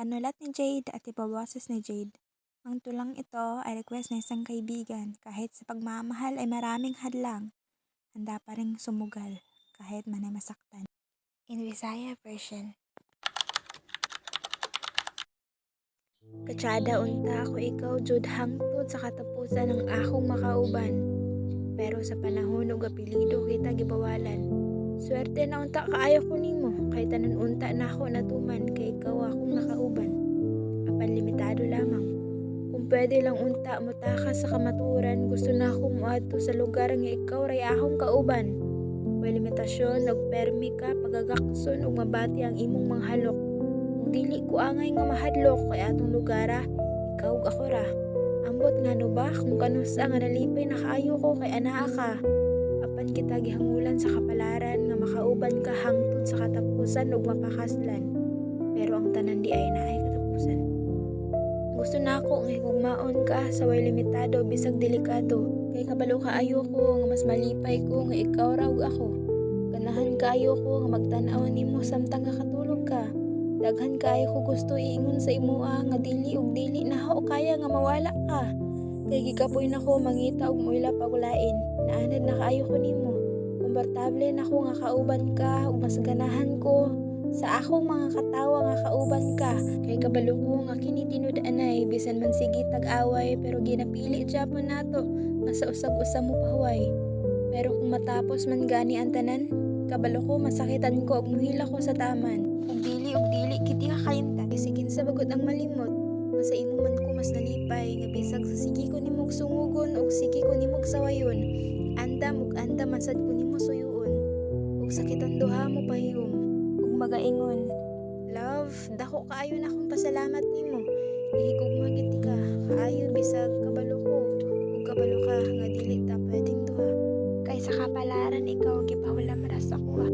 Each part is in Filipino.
Panulat ni Jade at ibaboses ni Jade. Ang tulang ito ay request ng isang kaibigan. Kahit sa pagmamahal ay maraming hadlang, handa pa ring sumugal kahit man ay masaktan. In Visaya version. Katsada unta ako ikaw jud hangtod sa katapusan ng akong makauban. Pero sa panahon ug apelyido kita gibawalan. Swerte na unta kaayo ko nimo kay tanan unta na ako natuman kay ikaw akong nakauban. Apan limitado lamang. Kung pwede lang unta mutakas sa kamaturan, gusto na akong moadto sa lugar nga ikaw ray akong kauban. May limitasyon ug permi ka pagagakson ug mabati ang imong manghalok. Kung dili ko angay nga mahadlok kay atong lugara, ikaw ug ako ra. Ambot ngano ba kung kanusa nga nalipay na kaayo ko kay anaa ka. Apan kita gihangulan sa kapalaran nga makauban ka hangtod sa katapusan ug mapakaslan. Pero ang tanan di ay naay katapusan. Gusto na ako nga higugmaon ka sa way limitado bisag delikado. Kay kabalo kaayo ko nga mas malipay ko nga ikaw ra ug ako. Ganahan kaayo ko nga magtan-aw nimo samtang katulog ka. Daghan kaayo ko gusto iingon sa imoa nga dili ug dili na ako kaya nga mawala ka. Kay gigapoy nako mangita ug moila pagulain. Naanad na kaayo ko nimo. Komportable na ko nga kauban ka ug mas ganahan ko sa akong mga katawa nga kauban ka. Kay kabalo ko nga kini tinud-anay bisan man sige tag-away pero ginapili gyapon nato nga sa usag-usab mo pahuway. Pero kung matapos man gani ang tanan, kabalo ko masakitan ko ug muhila ko sa taman. Ug dili kiti kakalimtan. Isigin sa bagod ang malimot. Nga sa imo man ko mas nalipay nga bisag sa sige ko nimog sungugon ug sige ko nimog sawayon. Andam ug andam man sad ko nimo suyuon. Ug sakitan duha mo pahiyom. Ug magaingon, love, dako kaayo na akong pasalamat nimo. Ihigugma gid ka kaayo bisag kabalo ko ug kabalo ka nga dili ta pwedeng duha. Kay sa kapalaran ikaw gipahulam ra sa ako.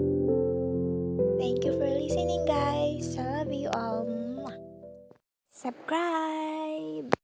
Thank you for listening, guys. I love you all. Subscribe!